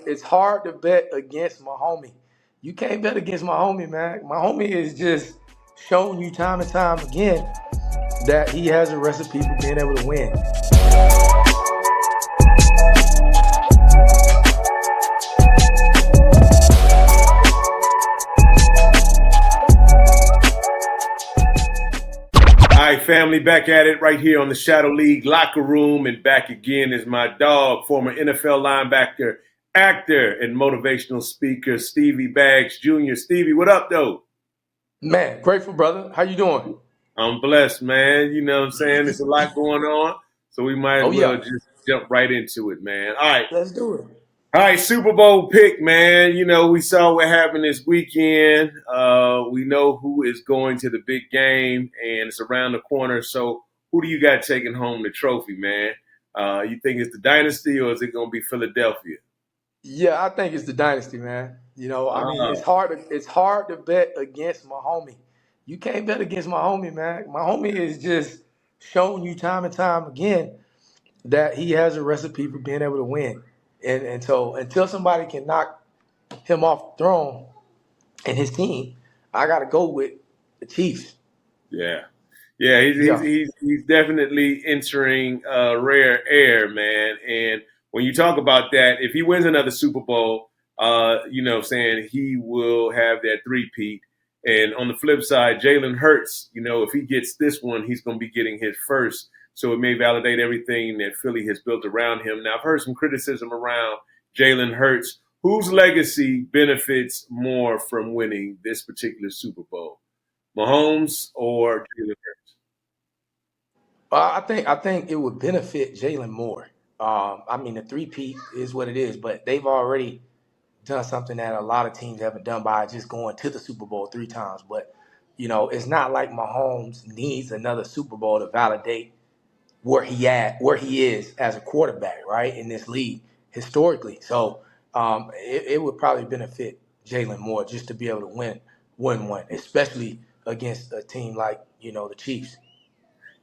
it's hard to bet against my homie. You can't bet against my homie, man. My homie is just showing you time and time again that he has a recipe for being able to win. All right, family, back at it right here on the Shadow League locker room. And back again is my dog, former NFL linebacker, actor, and motivational speaker, Stevie Baggs Jr. Stevie, what up, though? Man, grateful, brother. How you doing? I'm blessed, man. You know what I'm saying? There's a lot going on, so we might as Oh, well yeah. just jump right into it, man. All right. Let's do it. All right, Super Bowl pick, man. You know, we saw what happened this weekend. We know who is going to the big game, and it's around the corner. So, who do you got taking home the trophy, man? You think it's the dynasty, or is it going to be Philadelphia? Yeah, I think it's the dynasty, man. I mean, Uh, it's hard to bet against my homie. You can't bet against my homie, man. My homie is just showing you time and time again that he has a recipe for being able to win. And so until somebody can knock him off the throne and his team, I got to go with the Chiefs. yeah, yeah, Yeah. he's definitely entering rare air, man. And when you talk about that, if he wins another Super Bowl, you know, what I'm saying he will have that three-peat. And on the flip side, Jalen Hurts, you know, if he gets this one, he's going to be getting his first. So it may validate everything that Philly has built around him. Now, I've heard some criticism around Jalen Hurts. Whose legacy benefits more from winning this particular Super Bowl? Mahomes or Jalen Hurts? I think it would benefit Jalen more. I mean, the three-peat is what it is, but they've already done something that a lot of teams haven't done by just going to the Super Bowl three times. But it's not like Mahomes needs another Super Bowl to validate where he is as a quarterback, right, in this league historically. So it would probably benefit Jalen more just to be able to win one, especially against a team like the Chiefs.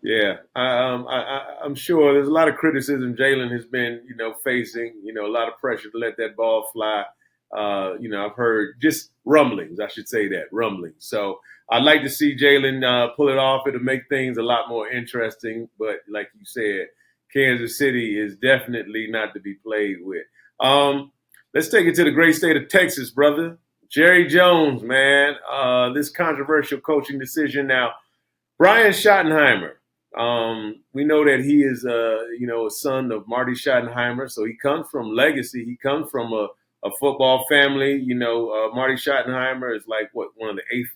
Yeah, I'm sure there's a lot of criticism Jalen has been, you know, facing. You know, a lot of pressure to let that ball fly. You know, I've heard just rumblings. I should say that rumblings. So I'd like to see Jalen pull it off. It'll make things a lot more interesting. But like you said, Kansas City is definitely not to be played with. Um, let's take it to the great state of Texas, brother. Jerry Jones, man. This controversial coaching decision now. Brian Schottenheimer. We know that he is, you know, a son of Marty Schottenheimer, so he comes from legacy. He comes from a football family. You know, Marty Schottenheimer is like one of the eighth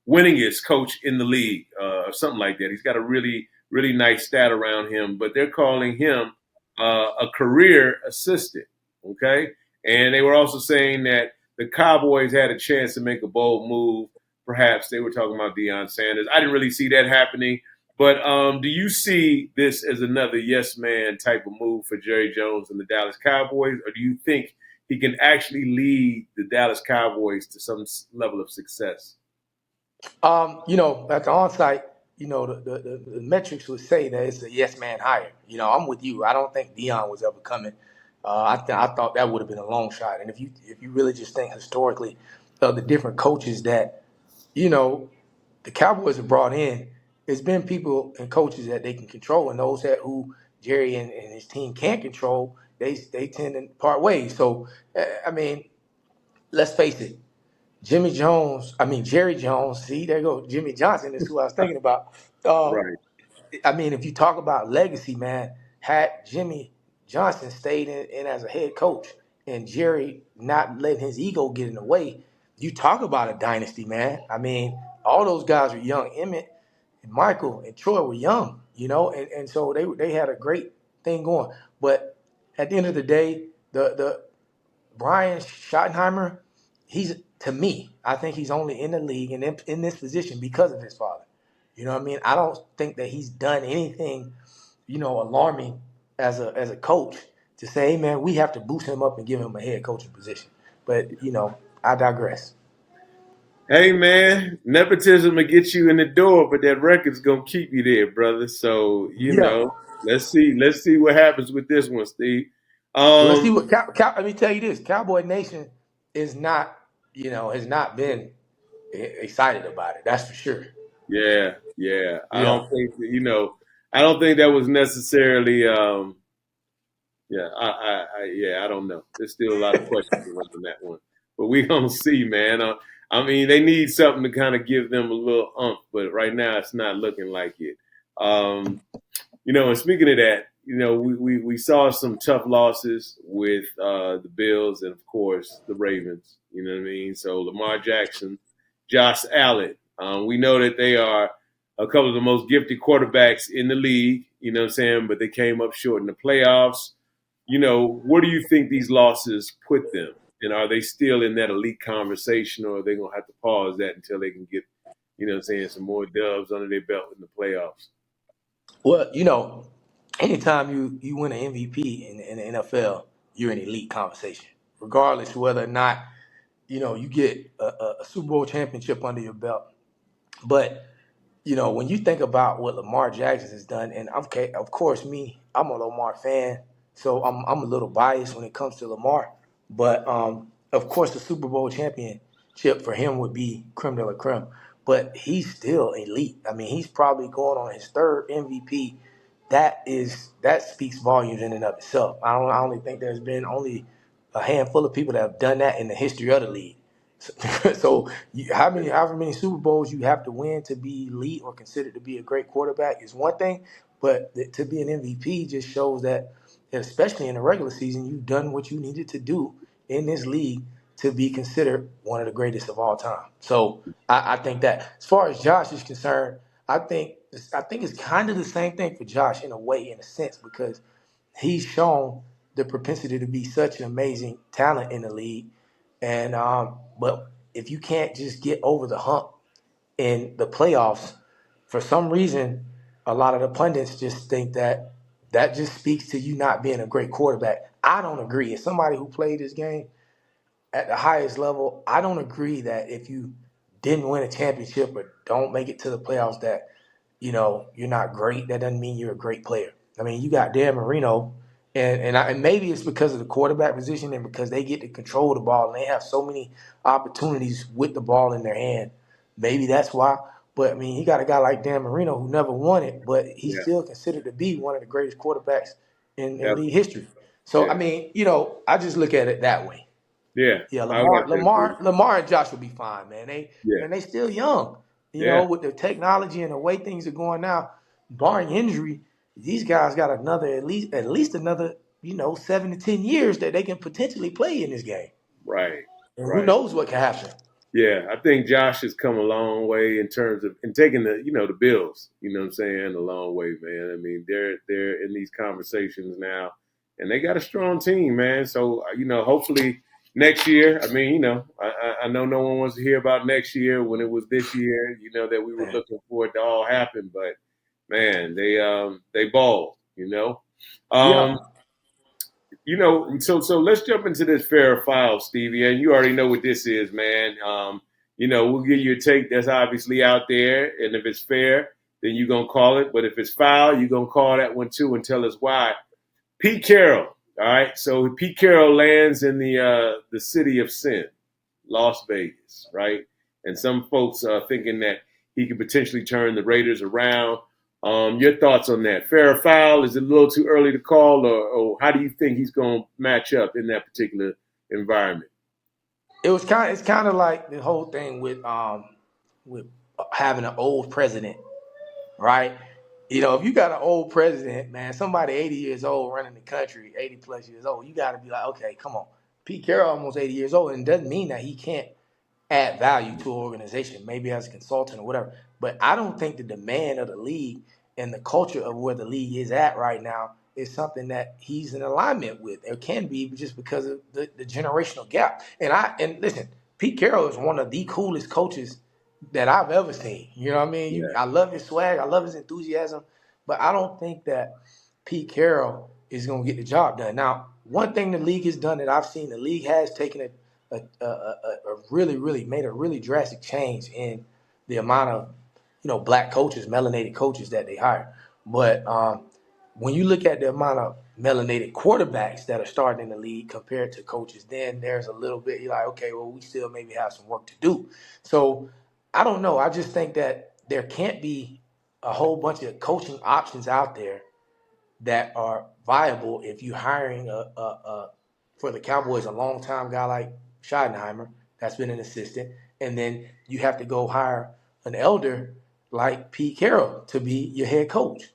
winningest coach in the league, or something like that. He's got a really nice stat around him, but they're calling him a career assistant. Okay, and they were also saying that the Cowboys had a chance to make a bold move. Perhaps they were talking about Deion Sanders. I didn't really see that happening. But do you see this as another yes man type of move for Jerry Jones and the Dallas Cowboys, or do you think he can actually lead the Dallas Cowboys to some level of success? At the onsite, the metrics would say that it's a yes man hire. I'm with you. I don't think Dion was ever coming. I thought that would have been a long shot. And if you really just think historically of the different coaches that you know the Cowboys have brought in, it's been people and coaches that they can control, and those that who Jerry and his team can't control, they tend to part ways. So I mean, let's face it. Jerry Jones. See, there you go. Jimmy Johnson is who I was thinking about. Uh, Right. I mean, if you talk about legacy, man, had Jimmy Johnson stayed in as a head coach and Jerry not letting his ego get in the way, you talk about a dynasty, man. I mean, all those guys were young. Emmett and Michael and Troy were young, and so they had a great thing going. But at the end of the day, the Brian Schottenheimer, he's to me, I think he's only in the league and in this position because of his father. You know what I mean? I don't think that he's done anything, alarming as a coach to say, hey man, we have to boost him up and give him a head coaching position. But I digress. Hey man, nepotism will get you in the door, but that record's gonna keep you there, brother. So you Yeah. know, let's see what happens with this one, Steve. Well, let's see Um, what. Let me tell you this: Cowboy Nation is not, has not been excited about it. That's for sure. yeah, yeah. I Yeah. don't think that, I don't think that was necessarily. Yeah, yeah, I don't know. There's still a lot of questions around that one, but we gonna see, man. I mean, they need something to kind of give them a little umph, but right now it's not looking like it. Um, and speaking of that, we saw some tough losses with the Bills and of course the Ravens. You know what I mean? So Lamar Jackson, Josh Allen. We know that they are a couple of the most gifted quarterbacks in the league. You know what I'm saying? But they came up short in the playoffs. Where do you think these losses put them? And are they still in that elite conversation, or are they gonna have to pause that until they can get, some more dubs under their belt in the playoffs? Well, anytime you win an MVP in the NFL, you're in elite conversation, regardless whether or not you get a Super Bowl championship under your belt. But when you think about what Lamar Jackson has done, and okay, of course, I'm a Lamar fan, so I'm a little biased when it comes to Lamar. But of course, the Super Bowl championship for him would be creme de la creme. But he's still elite. I mean, he's probably going on his third MVP. That speaks volumes in and of itself. I only think there's been only a handful of people that have done that in the history of the league. So however many Super Bowls you have to win to be elite or considered to be a great quarterback is one thing, but to be an MVP just shows that, especially in the regular season, you've done what you needed to do in this league to be considered one of the greatest of all time. So I think that as far as Josh is concerned, I think it's kind of the same thing for Josh in a way, in a sense, because he's shown the propensity to be such an amazing talent in the league. And but if you can't just get over the hump in the playoffs, for some reason, a lot of the pundits just think that that just speaks to you not being a great quarterback. I don't agree. As somebody who played this game at the highest level, I don't agree that if you didn't win a championship or don't make it to the playoffs, that you're not great. That doesn't mean you're a great player. I mean, you got Dan Marino, and maybe it's because of the quarterback position and because they get to control the ball and they have so many opportunities with the ball in their hand. Maybe that's why. But I mean, he got a guy like Dan Marino who never won it, but he's Yeah, still considered to be one of the greatest quarterbacks in league definitely. history. So I Yeah, mean, I just look at it that way. yeah. Yeah, I got Lamar, that Lamar, too. Lamar and Josh will be fine, man. Yeah, They still young. yeah. With the technology and the way things are going now, barring injury, these guys got another at least another 7 to 10 years that they can potentially play in this game. Right, And who right. knows what can happen? Yeah, I think Josh has come a long way in terms of in taking the Bills. You know what I'm saying? A long way, man. I mean, they're in these conversations now, and they got a strong team, man. So hopefully next year. I mean, I know no one wants to hear about next year when it was this year. That we were Man. looking for it to all happen, but man, they balled. Yeah. Um, so let's jump into this fair file, Stevie. And you already know what this is, man. We'll give you a take that's obviously out there, and if it's fair, then you're gonna call it. But if it's foul, you're gonna call that one too and tell us why. Pete Carroll. All right. So Pete Carroll lands in the city of sin, Las Vegas, right? And some folks are thinking that he could potentially turn the Raiders around. Your thoughts on that? Fair or foul? Is it a little too early to call, or how do you think he's going to match up in that particular environment? It's kind of like the whole thing with having an old president, right? If you got an old president, man, somebody 80 years old running the country, 80 plus years old, you got to be like, okay, come on. Pete Carroll almost 80 years old, and it doesn't mean that he can't add value to an organization, maybe as a consultant or whatever. But I don't think the demand of the league and the culture of where the league is at right now is something that he's in alignment with. It can be just because of the generational gap. And listen, Pete Carroll is one of the coolest coaches that I've ever seen. You know what I mean? Yeah, I love his swag, I love his enthusiasm, but I don't think that Pete Carroll is going to get the job done. Now, one thing the league has done that I've seen, the league has taken a really, really made a really drastic change in the amount of black coaches, melanated coaches that they hire. But when you look at the amount of melanated quarterbacks that are starting in the league compared to coaches, then there's a little bit, you're like, okay, well, we still maybe have some work to do. So I don't know. I just think that there can't be a whole bunch of coaching options out there that are viable if you're hiring for the Cowboys a long time guy like Schottenheimer that's been an assistant, and then you have to go hire an elder like Pete Carroll to be your head coach.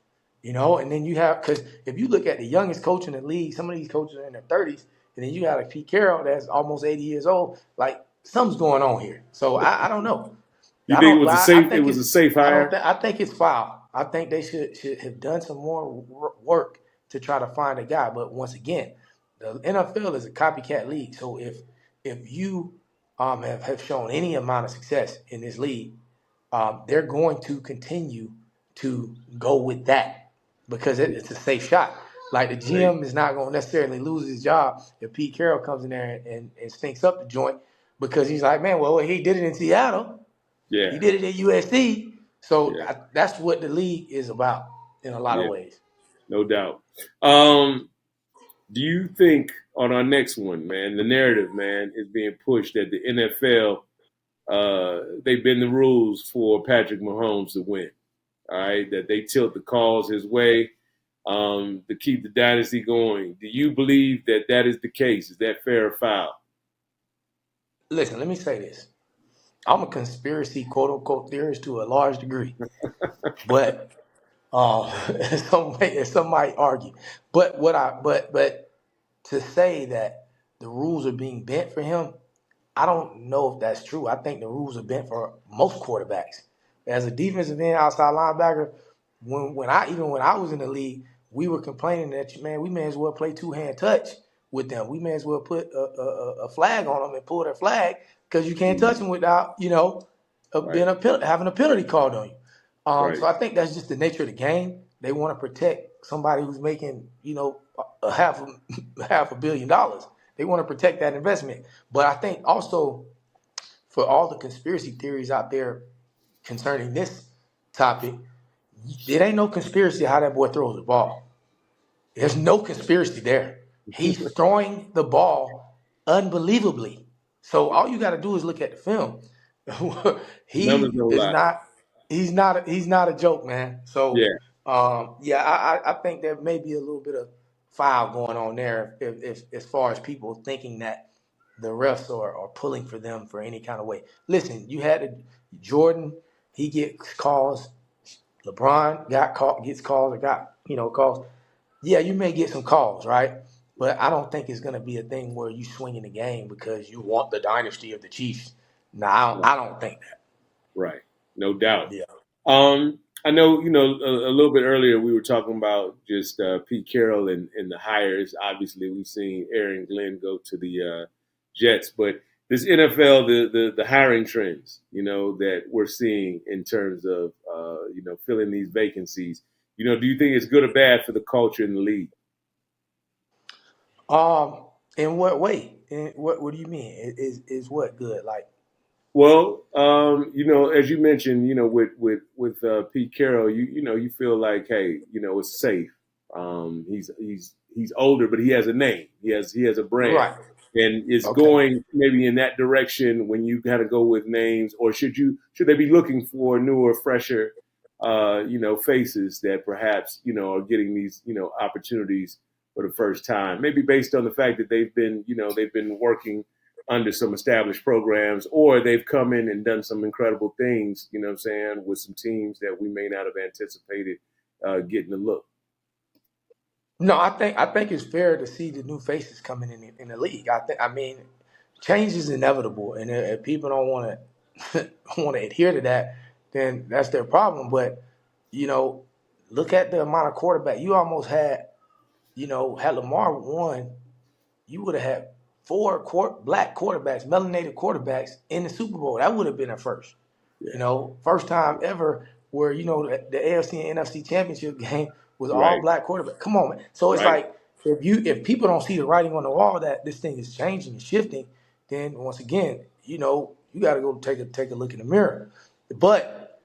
And then you have, because if you look at the youngest coach in the league, some of these coaches are in their 30s, and then you got a Pete Carroll that's almost 80 years old. Like something's going on here. So I don't know. You I think it don't. was a I safe? It think was it's. a safe I don't hire. think. I think it's foul. I think they should have done some more work to try to find a guy. But once again, the NFL is a copycat league. So if you have shown any amount of success in this league, they're going to continue to go with that because it's a safe shot. Like the Right. GM is not going to necessarily lose his job if Pete Carroll comes in there and stinks up the joint because he's like, man, well, he did it in Seattle. He Yeah. did it at USC. So Yeah. that's what the league is about in a lot of Yeah. ways. No doubt. Um, do you think on our next one, man, the narrative, man, is being pushed that the NFL they bend the rules for Patrick Mahomes to win? All right, that they tilt the calls his way to keep the dynasty going. Do you believe that that is the case? Is that fair or foul? Listen, let me say this. I'm a conspiracy, quote unquote, theorist to a large degree. But some might argue. But to say that the rules are being bent for him, I don't know if that's true. I think the rules are bent for most quarterbacks. As a defensive end, outside linebacker, when I was in the league, we were complaining that man, we may as well play 2-hand touch with them. We may as well put a flag on them and pull their flag because you can't touch them without Right, having a penalty called on you. right. So I think that's just the nature of the game. They want to protect somebody who's making a half a billion dollars. They want to protect that investment. But I think also for all the conspiracy theories out there concerning this topic, it ain't no conspiracy how that boy throws the ball. There's no conspiracy there. He's throwing the ball unbelievably. So all you got to do is look at the film. Numbers he don't is lie. not. He's not a joke, man. So Yeah, yeah, I think there may be a little bit of foul going on there if as far as people thinking that the refs are pulling for them for any kind of way. Listen, you had Jordan. He gets calls. LeBron gets calls or got calls. Yeah, you may get some calls, right? But I don't think it's going to be a thing where you swing in the game because you want the dynasty of the Chiefs. No, right, I don't think that. right. No doubt. Yeah. I know, a little bit earlier we were talking about just Pete Carroll and the hires. Obviously, we've seen Aaron Glenn go to the Jets, but this NFL, the hiring trends, that we're seeing in terms of, filling these vacancies. Do you think it's good or bad for the culture in the league? In what way? What do you mean? Is what good? Like, Well, as you mentioned, with Pete Carroll, you feel like, hey, it's safe. He's older, but he has a name. He has a brand, right? and it's Okay. going maybe in that direction when you kind of go with names, or should they be looking for newer, fresher, faces that perhaps are getting these opportunities for the first time, maybe based on the fact that they've been working under some established programs, or they've come in and done some incredible things, what I'm saying, with some teams that we may not have anticipated getting a look. No, I think it's fair to see the new faces coming in the league. I mean, change is inevitable, and if people don't want to want to adhere to that, then that's their problem. But you know, look at the amount of quarterback you almost had. Had Lamar won, you would have had four black quarterbacks, melanated quarterbacks in the Super Bowl. That would have been a first. Yeah. First time ever where the AFC and NFC championship game was all Right. black quarterback. Come on, man. So it's Right. like if people don't see the writing on the wall that this thing is changing and shifting, then once again, you got to go take a look in the mirror. But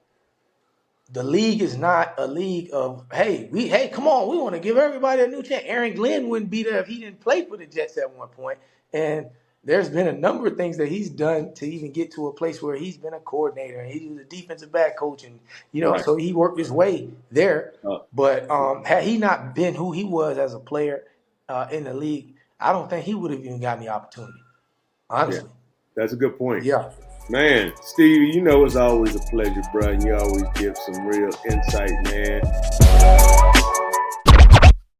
the league is not a league of hey, come on, we want to give everybody a new chance. Aaron Glenn wouldn't be there if he didn't play for the Jets at one point. And there's been a number of things that he's done to even get to a place where he's been a coordinator and he was a defensive back coach, and Right. so he worked his way there. But had he not been who he was as a player in the league, I don't think he would have even gotten the opportunity. Honestly. Yeah, that's a good point. Yeah. Man, Stevie, it's always a pleasure, bro. And you always give some real insight, man.